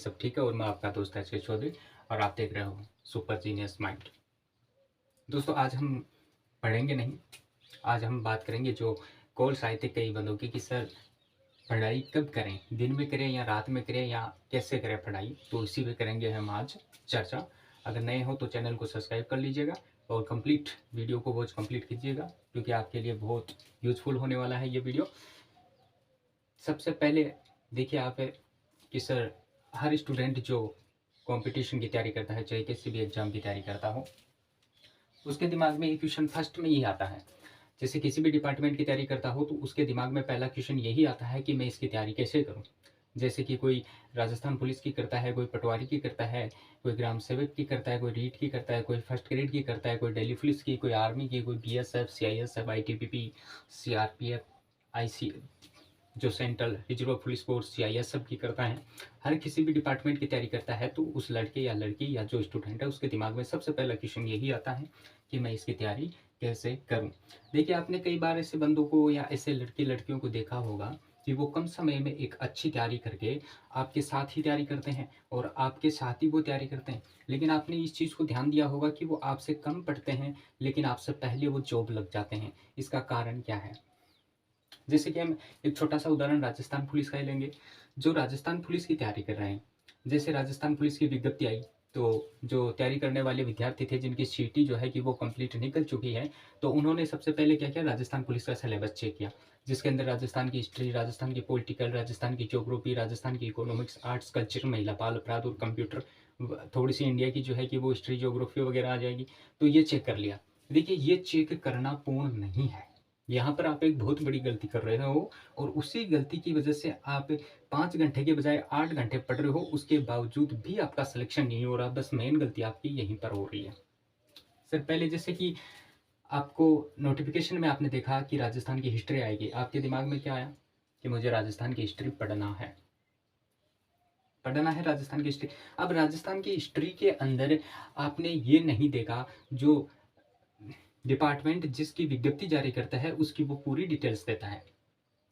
सब ठीक है और मैं आपका दोस्त एच के चौधरी और आप देख रहे हो सुपर जीनियस माइंड। दोस्तों आज हम पढ़ेंगे नहीं, आज हम बात करेंगे जो कॉल साहित्य कई बंदों की कि सर पढ़ाई कब करें, दिन में करें या रात में करें या कैसे करें पढ़ाई, तो इसी पे करेंगे हम आज चर्चा। अगर नए हो तो चैनल को सब्सक्राइब कर लीजिएगा और कंप्लीट वीडियो को वॉच कंप्लीट कीजिएगा क्योंकि आपके लिए बहुत यूजफुल होने वाला है ये वीडियो। सबसे पहले देखिए आप कि सर हर स्टूडेंट जो कंपटीशन की तैयारी करता है, चाहे किसी भी एग्जाम की तैयारी करता हो, उसके दिमाग में ये क्वेश्चन फर्स्ट में ही आता है। जैसे किसी भी डिपार्टमेंट की तैयारी करता हो तो उसके दिमाग में पहला क्वेश्चन यही आता है कि मैं इसकी तैयारी कैसे करूं। जैसे कि कोई राजस्थान पुलिस की करता है, कोई पटवारी की करता है, कोई ग्राम सेवक की करता है, कोई रीट की करता है, कोई फर्स्ट ग्रेड की करता है, कोई दिल्ली पुलिस की, कोई आर्मी की, कोई BSF, CISF, ITBP, CRPF, IC जो central reserve police force CISF की करता है। हर किसी भी डिपार्टमेंट की तैयारी करता है तो उस लड़के या लड़की या जो स्टूडेंट है उसके दिमाग में सबसे पहला क्वेश्चन यही आता है कि मैं इसकी तैयारी कैसे करूं। देखिए आपने कई बार ऐसे बंदों को या ऐसे लड़के लड़कियों को देखा होगा कि वो कम समय में एक अच्छी तैयारी करके आपके साथ ही तैयारी करते हैं और आपके साथ ही वो तैयारी करते हैं, लेकिन आपने इस चीज़ को ध्यान दिया होगा कि वो आपसे कम पढ़ते हैं लेकिन आपसे पहले वो जॉब लग जाते हैं। इसका कारण क्या है? जैसे कि हम एक छोटा सा उदाहरण राजस्थान पुलिस का ही लेंगे। जो राजस्थान पुलिस की तैयारी कर रहे हैं, जैसे राजस्थान पुलिस की विज्ञप्ति आई तो जो तैयारी करने वाले विद्यार्थी थे जिनकी सीटी जो है कि वो कंप्लीट निकल चुकी है, तो उन्होंने सबसे पहले क्या किया, राजस्थान पुलिस का सिलेबस चेक किया जिसके अंदर राजस्थान की हिस्ट्री, राजस्थान की पॉलिटिकल, राजस्थान की ज्योग्राफी, राजस्थान की इकोनॉमिक्स, आर्ट्स, कल्चर, महिला बाल अपराध और कंप्यूटर, थोड़ी सी इंडिया की जो है कि वो हिस्ट्री ज्योग्राफी वगैरह आ जाएगी। तो ये चेक कर लिया। देखिए ये चेक करना पूर्ण नहीं है, यहाँ पर आप एक बहुत बड़ी गलती कर रहे हो और उसी गलती की वजह से आप 5 घंटे के बजाय 8 घंटे पढ़ रहे हो, उसके बावजूद भी आपका सिलेक्शन नहीं हो रहा। बस मेन गलती आपकी यहीं पर हो रही है। सर पहले जैसे कि आपको नोटिफिकेशन में आपने देखा कि राजस्थान की हिस्ट्री आएगी, आपके दिमाग में क्या आया कि मुझे राजस्थान की हिस्ट्री पढ़ना है, राजस्थान की हिस्ट्री। अब राजस्थान की हिस्ट्री के अंदर आपने ये नहीं देखा जो डिपार्टमेंट जिसकी विज्ञप्ति जारी करता है उसकी वो पूरी डिटेल्स देता है।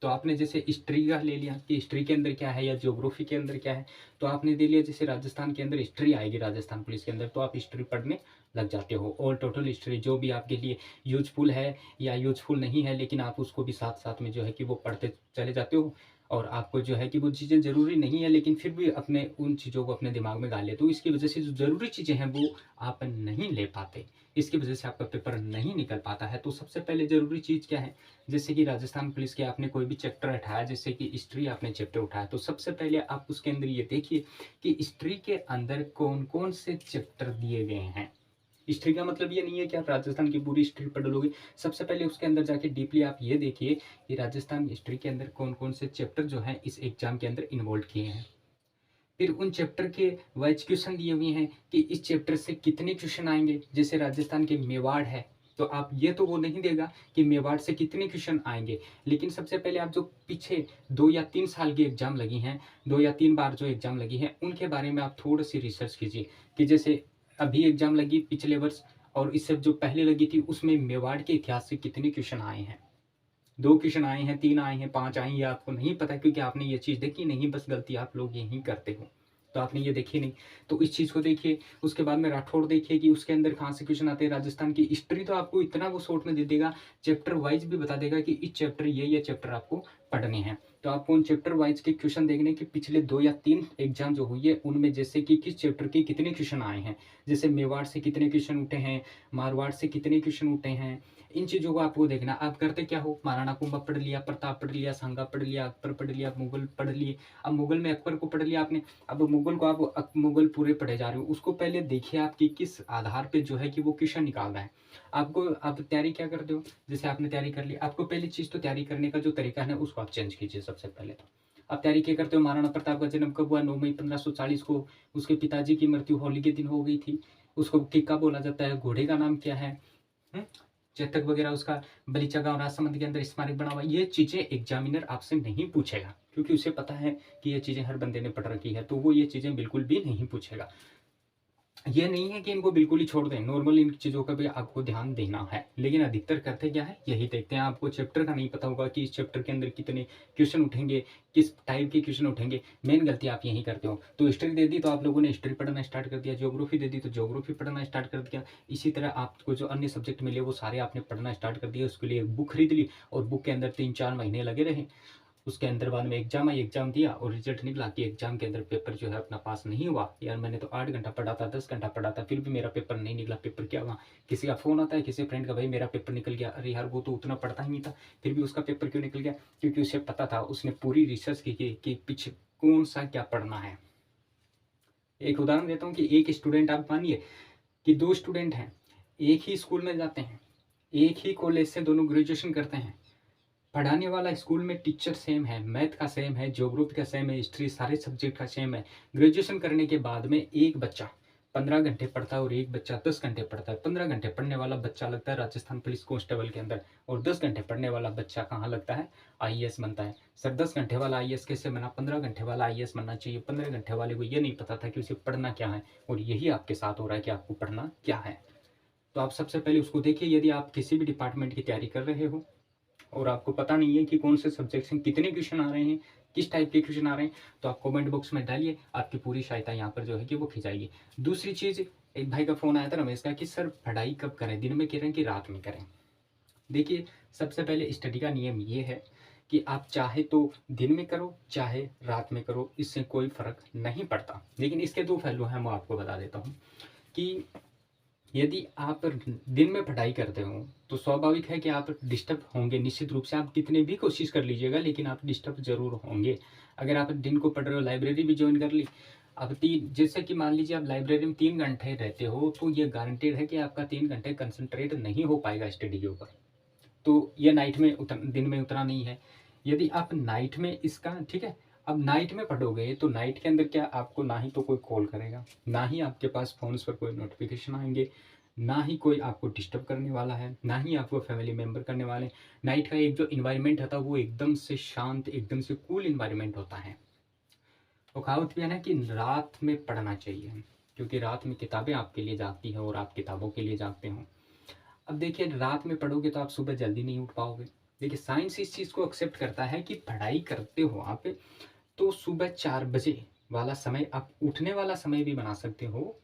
तो आपने जैसे हिस्ट्री का ले लिया कि हिस्ट्री के अंदर क्या है या ज्योग्राफी के अंदर क्या है, तो आपने दे लिया जैसे राजस्थान के अंदर हिस्ट्री आएगी राजस्थान पुलिस के अंदर, तो आप हिस्ट्री पढ़ने लग जाते हो। और टोटल हिस्ट्री जो भी आपके लिए यूजफुल है या यूजफुल नहीं है, लेकिन आप उसको भी साथ साथ में जो है कि वो पढ़ते चले जाते हो और आपको जो है कि वो चीज़ें ज़रूरी नहीं है लेकिन फिर भी अपने उन चीज़ों को अपने दिमाग में गाल लेते हो। इसकी वजह से जो ज़रूरी चीज़ें हैं वो आप नहीं ले पाते, इसकी वजह से आपका पेपर नहीं निकल पाता है। तो सबसे पहले ज़रूरी चीज़ क्या है, जैसे कि राजस्थान पुलिस के आपने कोई भी चैप्टर उठाया, जैसे कि हिस्ट्री आपने चैप्टर उठाया, तो सबसे पहले आप उसके अंदर ये देखिए कि हिस्ट्री के अंदर कौन कौन से चैप्टर दिए गए हैं। हिस्ट्री का मतलब ये नहीं है कि आप राजस्थान की पूरी हिस्ट्री पढ़ लोगे। सबसे पहले उसके अंदर जाके डीपली आप ये देखिए कि राजस्थान हिस्ट्री के अंदर कौन कौन से चैप्टर जो हैं इस एग्जाम के अंदर इन्वॉल्व किए हैं। फिर उन चैप्टर के वाइज क्वेश्चन दिए हुए हैं कि इस चैप्टर से कितने क्वेश्चन आएंगे। जैसे राजस्थान के मेवाड़ है तो आप ये तो वो नहीं देगा कि मेवाड़ से कितने क्वेश्चन आएंगे, लेकिन सबसे पहले आप जो पीछे 2 या 3 साल की एग्जाम लगी हैं, 2 या 3 बार जो एग्जाम लगी हैं, उनके बारे में आप थोड़ी सी रिसर्च कीजिए कि जैसे अभी एग्जाम लगी पिछले वर्ष और इससे जो पहले लगी थी उसमें मेवाड़ के इतिहास से कितने क्वेश्चन आए हैं। 2 क्वेश्चन आए हैं, 3 आए हैं, 5 आए हैं, ये आपको नहीं पता क्योंकि आपने ये चीज़ देखी नहीं। बस गलती आप लोग यही करते हो, तो आपने ये देखी नहीं। तो इस चीज़ को देखिए। उसके बाद में राठौड़ देखिए कि उसके अंदर कहाँ से क्वेश्चन आते हैं। राजस्थान की हिस्ट्री तो आपको इतना वो शॉर्ट में दे देगा, चैप्टर वाइज भी बता देगा कि इस चैप्टर ये चैप्टर आपको पढ़ने हैं। तो आपको उन चैप्टर वाइज के क्वेश्चन देखने कि पिछले 2 या 3 एग्जाम जो हुई है उनमें जैसे कि किस चैप्टर के कितने क्वेश्चन आए हैं। जैसे मेवाड़ से कितने क्वेश्चन उठे हैं, मारवाड़ से कितने क्वेश्चन उठे हैं, इन चीज़ों को आपको देखना। आप करते क्या हो, महाराणा कुंभा पढ़ लिया, प्रताप पढ़ लिया, सांगा पढ़ लिया, अकबर पढ़ लिया, मुगल पढ़ लिए। अब मुगल में अकबर को पढ़ लिया आपने, अब मुगल को आप मुगल पूरे पढ़े जा रहे हो। उसको पहले देखिए आपकी किस आधार पे जो है कि वो क्वेश्चन निकाल रहा है। आपको आप तैयारी क्या करते हो, जैसे आपने तैयारी कर ली, आपको पहली चीज़ तो तैयारी करने का जो तरीका है उसको आप चेंज कीजिए। सबसे पहले तो आप तैयारी क्या करते हो, महाराणा प्रताप का जन्म कब हुआ, 9 मई 1540 को। उसके पिताजी की मृत्यु होली के दिन हो गई थी। उसको किक्का बोला जाता है। घोड़े का नाम क्या है, चेतक वगैरह, उसका बलीचा गांव राजसमंद के अंदर स्मारक बना हुआ। ये चीजें एग्जामिनर आपसे नहीं पूछेगा क्योंकि उसे पता है कि ये चीजें हर बंदे ने पढ़ रखी है, तो वो ये चीजें बिल्कुल भी नहीं पूछेगा। ये नहीं है कि इनको बिल्कुल ही छोड़ दें, नॉर्मल इन चीज़ों का भी आपको ध्यान देना है। लेकिन अधिकतर करते क्या है, यही देखते हैं। आपको चैप्टर का नहीं पता होगा कि इस चैप्टर के अंदर कितने क्वेश्चन उठेंगे, किस टाइप के क्वेश्चन उठेंगे। मेन गलती आप यही करते हो। तो हिस्ट्री दे दी तो आप लोगों ने हिस्ट्री पढ़ना स्टार्ट कर दिया, ज्योग्राफी दे दी तो ज्योग्राफी पढ़ना स्टार्ट कर दिया। इसी तरह आपको जो अन्य सब्जेक्ट मिले वो सारे आपने पढ़ना स्टार्ट कर दिया। उसके लिए एक बुक खरीद ली और बुक के अंदर 3-4 महीने लगे रहे। उसके अंदर बाद में एग्जाम आई, एग्जाम दिया और रिजल्ट निकला कि एग्जाम के अंदर पेपर जो है अपना पास नहीं हुआ। यार मैंने तो 8 घंटा पढ़ा था, 10 घंटा पढ़ा था, फिर भी मेरा पेपर नहीं निकला। पेपर क्या हुआ? किसी का फ़ोन आता है, किसी फ्रेंड का, भाई मेरा पेपर निकल गया। अरे यार वो तो उतना पढ़ता ही नहीं था, फिर भी उसका पेपर क्यों निकल गया? क्योंकि उसे पता था, उसने पूरी रिसर्च की कि पीछे कौन सा क्या पढ़ना है। एक उदाहरण देता हूँ कि एक स्टूडेंट, आप मानिए कि 2 स्टूडेंट हैं, एक ही स्कूल में जाते हैं, एक ही कॉलेज से दोनों ग्रेजुएशन करते हैं। पढ़ाने वाला स्कूल में टीचर सेम है, मैथ का सेम है, ज्योग्राफी का सेम है, हिस्ट्री, सारे सब्जेक्ट का सेम है। ग्रेजुएशन करने के बाद में एक बच्चा 15 घंटे पढ़ता है और एक बच्चा 10 घंटे पढ़ता है। 15 घंटे पढ़ने वाला बच्चा लगता है राजस्थान पुलिस कांस्टेबल के अंदर, और 10 घंटे पढ़ने वाला बच्चा कहाँ लगता है? आईएएस बनता है। सर 10 घंटे वाला आईएएस कैसे बना? 15 घंटे वाला आईएएस बनना चाहिए। 15 घंटे वाले को ये नहीं पता था कि उसे पढ़ना क्या है, और यही आपके साथ हो रहा है कि आपको पढ़ना क्या है। तो आप सबसे पहले उसको देखिए। यदि आप किसी भी डिपार्टमेंट की तैयारी कर रहे हो और आपको पता नहीं है कि कौन से सब्जेक्ट से कितने क्वेश्चन आ रहे हैं, किस टाइप के क्वेश्चन आ रहे हैं, तो आप कमेंट बॉक्स में डालिए, आपकी पूरी सहायता यहाँ पर जो है कि वो की जाएगी। दूसरी चीज़, एक भाई का फ़ोन आया था रमेश का कि सर पढ़ाई कब करें, दिन में करें कि रात में करें? देखिए, सबसे पहले स्टडी का नियम ये है कि आप चाहे तो दिन में करो, चाहे रात में करो, इससे कोई फ़र्क नहीं पड़ता। लेकिन इसके 2 पहलू हैं, मैं आपको बता देता हूँ कि यदि आप दिन में पढ़ाई करते हो तो स्वाभाविक है कि आप डिस्टर्ब होंगे। निश्चित रूप से आप कितने भी कोशिश कर लीजिएगा, लेकिन आप डिस्टर्ब जरूर होंगे। अगर आप दिन को पढ़ रहे हो, लाइब्रेरी भी ज्वाइन कर ली, अब 3, जैसे कि मान लीजिए आप लाइब्रेरी में 3 घंटे रहते हो, तो ये गारंटेड है कि आपका 3 घंटे कंसंट्रेट नहीं हो पाएगा स्टडी के ऊपर। तो ये नाइट में दिन में उतना नहीं है। यदि आप नाइट में इसका, ठीक है, अब नाइट में पढ़ोगे तो नाइट के अंदर क्या, आपको ना ही तो कोई कॉल करेगा, ना ही आपके पास फ़ोन्स पर कोई नोटिफिकेशन आएंगे, ना ही कोई आपको डिस्टर्ब करने वाला है, ना ही आपको फैमिली मेम्बर करने वाले। नाइट का एक जो इन्वायरमेंट होता है वो एकदम से शांत, एकदम से कूल इन्वायरमेंट होता है। तो कहावत भी है ना कि रात में पढ़ना चाहिए, क्योंकि रात में किताबें आपके लिए जागती हैं और आप किताबों के लिए जागते हो। अब देखिए, रात में पढ़ोगे तो आप सुबह जल्दी नहीं उठ पाओगे। देखिए, साइंस इस चीज़ को एक्सेप्ट करता है कि पढ़ाई करते हो आप तो सुबह 4 बजे वाला समय आप उठने वाला समय भी बना सकते हो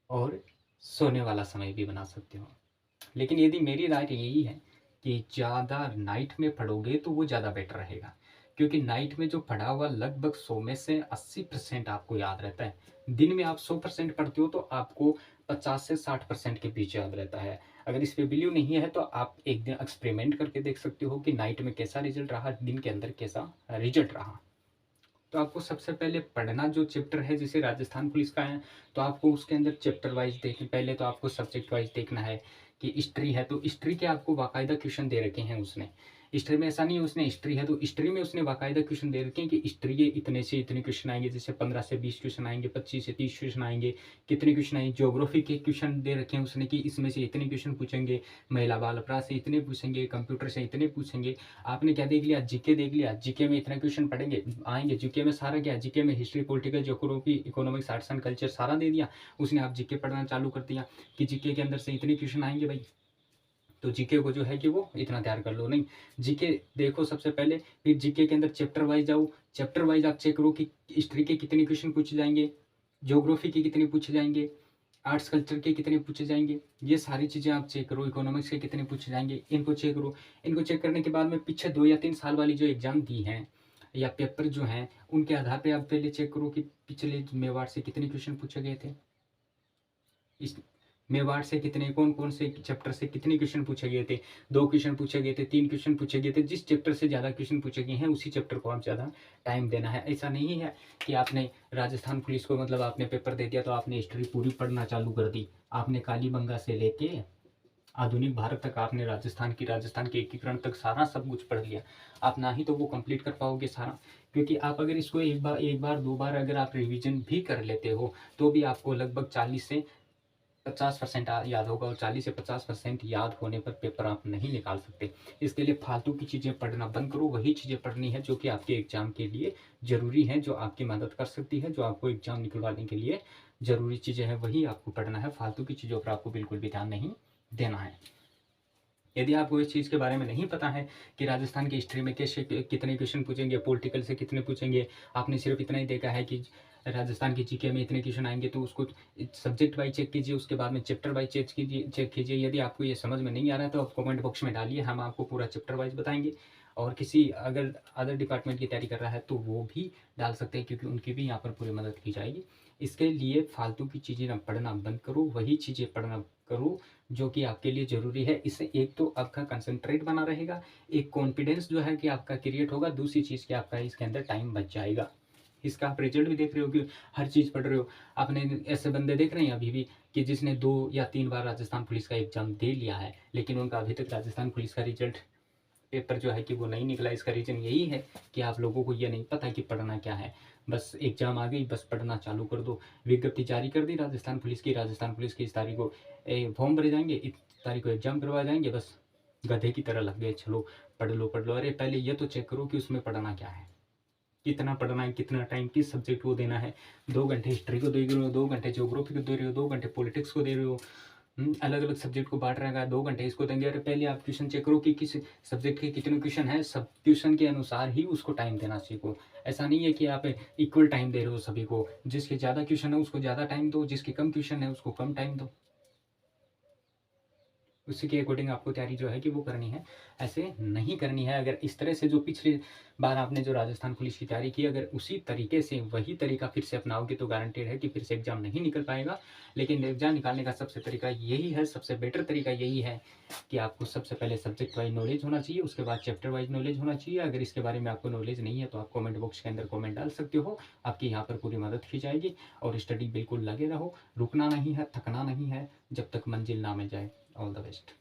और सोने वाला समय भी बना सकते हो। लेकिन यदि मेरी राय यही है कि ज़्यादा नाइट में पढ़ोगे तो वो ज़्यादा बेटर रहेगा, क्योंकि नाइट में जो पढ़ा हुआ लगभग 100 में से 80% आपको याद रहता है। दिन में आप 100% पढ़ते हो तो आपको 50 से 60% के बीच याद रहता है। अगर इस पे बिलीव नहीं है तो आप एक दिन एक्सपेरिमेंट करके देख सकते हो कि नाइट में कैसा रिजल्ट रहा, दिन के अंदर कैसा रिजल्ट रहा। तो आपको सबसे पहले पढ़ना जो चैप्टर है, जैसे राजस्थान पुलिस का है तो आपको उसके अंदर चैप्टर वाइज देखना। पहले तो आपको सब्जेक्ट वाइज देखना है कि हिस्ट्री है तो हिस्ट्री के आपको बाकायदा क्वेश्चन दे रखे हैं उसने। हिस्ट्री में ऐसा नहीं है उसने हिस्ट्री है तो हिस्ट्री में उसने बाकायदा क्वेश्चन दे रखे हैं कि हिस्ट्री के इतने से इतने क्वेश्चन आएंगे, जैसे 15 से 20 क्वेश्चन आएंगे, 25 से 30 क्वेश्चन आएंगे, कितने क्वेश्चन आएंगे। ज्योग्राफी के क्वेश्चन दे रखे हैं उसने कि इसमें से इतने क्वेश्चन पूछेंगे, महिला बाल अपराध से इतने पूछेंगे, कंप्यूटर से इतने पूछेंगे। आपने क्या देख लिया, जीके देख लिया, जीके में इतना क्वेश्चन पढ़ेंगे आएंगे। जीके में सारा क्या, जीके में history, political, geography, economics, arts and culture सारा दे दिया उसने। आप जीके पढ़ना चालू कर दिया कि जीके के अंदर से इतने क्वेश्चन आएंगे भाई, तो जीके को जो है कि वो इतना तैयार कर लो। नहीं, जीके देखो सबसे पहले, फिर जीके के अंदर चैप्टर वाइज जाओ। चैप्टर वाइज आप चेक करो कि हिस्ट्री के कितने क्वेश्चन पूछे जाएंगे, ज्योग्राफी के कितने पूछे जाएंगे, आर्ट्स कल्चर के कितने पूछे जाएंगे, ये सारी चीज़ें आप चेक करो। इकोनॉमिक्स के कितने पूछे जाएंगे, इनको चेक करो। इनको चेक करने के बाद में पीछे 2 या 3 साल वाली जो एग्ज़ाम दी हैं या पेपर जो हैं, उनके आधार पे आप पहले चेक करो कि पिछले मेवाड़ से कितने क्वेश्चन पूछे गए थे, इस मेवाड़ से कितने, कौन कौन से चैप्टर से कितने क्वेश्चन पूछे गए थे। 2 क्वेश्चन पूछे गए थे, 3 क्वेश्चन पूछे गए थे। जिस चैप्टर से ज़्यादा क्वेश्चन पूछे गए हैं उसी चैप्टर को आप ज़्यादा टाइम देना है। ऐसा नहीं है कि आपने राजस्थान पुलिस को मतलब आपने पेपर दे दिया तो आपने हिस्ट्री पूरी पढ़ना चालू कर दी। आपने कालीबंगा से लेके आधुनिक भारत तक, आपने राजस्थान के एकीकरण तक सारा सब कुछ पढ़ लिया। आप ना ही तो वो कंप्लीट कर पाओगे सारा, क्योंकि आप अगर इसको एक बार 2 बार अगर आप रिवीजन भी कर लेते हो तो भी आपको लगभग 40 से 50% याद होगा और 40 से 50% याद होने पर पेपर आप नहीं निकाल सकते। इसके लिए फालतू की चीज़ें पढ़ना बंद करो, वही चीज़ें पढ़नी है जो कि आपके एग्ज़ाम के लिए ज़रूरी हैं, जो आपकी मदद कर सकती है, जो आपको एग्ज़ाम निकलवाने के लिए ज़रूरी चीज़ें हैं, वही आपको पढ़ना है। फालतू की चीज़ों पर आपको बिल्कुल भी ध्यान नहीं देना है। यदि आपको इस चीज़ के बारे में नहीं पता है कि राजस्थान की हिस्ट्री में कैसे कितने क्वेश्चन पूछेंगे, पॉलिटिकल से कितने पूछेंगे, आपने सिर्फ इतना ही देखा है कि राजस्थान की जीके में इतने क्वेश्चन आएंगे, तो उसको सब्जेक्ट वाइज चेक कीजिए, उसके बाद में चैप्टर वाइज चेक कीजिए। यदि आपको ये समझ में नहीं आ रहा है तो आप कमेंट बॉक्स में डालिए, हम आपको पूरा चैप्टर वाइज बताएंगे। और किसी अगर अदर डिपार्टमेंट की तैयारी कर रहा है तो वो भी डाल सकते हैं, क्योंकि उनकी भी यहाँ पर पूरी मदद की जाएगी। इसके लिए फालतू की चीज़ें ना पढ़ना बंद करो, वही चीज़ें पढ़ना करो जो कि आपके लिए ज़रूरी है। इससे एक तो आपका कंसंट्रेट बना रहेगा, एक कॉन्फिडेंस जो है कि आपका क्रिएट होगा, दूसरी चीज़ कि आपका इसके अंदर टाइम बच जाएगा। इसका आप रिजल्ट भी देख रहे हो कि हर चीज़ पढ़ रहे हो। आपने ऐसे बंदे देख रहे हैं अभी भी कि जिसने 2 या 3 बार राजस्थान पुलिस का एग्ज़ाम दे लिया है, लेकिन उनका अभी तक राजस्थान पुलिस का रिजल्ट पेपर जो है कि वो नहीं निकला। इसका रीज़न यही है कि आप लोगों को ये नहीं पता कि पढ़ना क्या है। बस एग्ज़ाम आ गई, बस पढ़ना चालू कर दो। विज्ञप्ति जारी कर दी राजस्थान पुलिस की, इस तारीख को फॉर्म भरे जाएँगे, इस तारीख को एग्ज़ाम करवाए जाएँगे, बस गधे की तरह लग गए, चलो पढ़ लो, पढ़ लो। अरे पहले ये तो चेक करो कि उसमें पढ़ना क्या है? कितना पढ़ना है, कितना टाइम किस सब्जेक्ट को देना है। 2 घंटे हिस्ट्री को दे रहे हो, 2 घंटे ज्योग्राफी को दे रहे हो, 2 घंटे पॉलिटिक्स को दे रहे हो। अलग-अलग सब्जेक्ट को बाँट रहेगा, 2 घंटे इसको देंगे। अरे पहले आप क्वेश्चन चेक करो कि किस सब्जेक्ट के कितने क्वेश्चन हैं, सब क्वेश्चन के अनुसार ही उसको टाइम देना सीखो। ऐसा नहीं है कि आप इक्वल टाइम दे रहे हो सभी को, जिसके ज़्यादा क्वेश्चन है उसको ज़्यादा टाइम दो, जिसके कम क्वेश्चन है उसको कम टाइम दो। उसी के अकॉर्डिंग आपको तैयारी जो है कि वो करनी है, ऐसे नहीं करनी है। अगर इस तरह से जो पिछली बार आपने जो राजस्थान पुलिस की तैयारी की, अगर उसी तरीके से वही तरीका फिर से अपनाओगे तो गारंटेड है कि फिर से एग्ज़ाम नहीं निकल पाएगा। लेकिन एग्ज़ाम निकालने का सबसे तरीका यही है, सबसे बेटर तरीका यही है कि आपको सबसे पहले सब्जेक्ट वाइज़ नॉलेज होना चाहिए, उसके बाद चैप्टर वाइज़ नॉलेज होना चाहिए। अगर इसके बारे में आपको नॉलेज नहीं है तो आप कमेंट बॉक्स के अंदर कमेंट डाल सकते हो, आपकी यहाँ पर पूरी मदद की जाएगी। और स्टडी बिल्कुल लगे रहो, रुकना नहीं है, थकना नहीं है, जब तक मंजिल ना मिल जाए। All the best.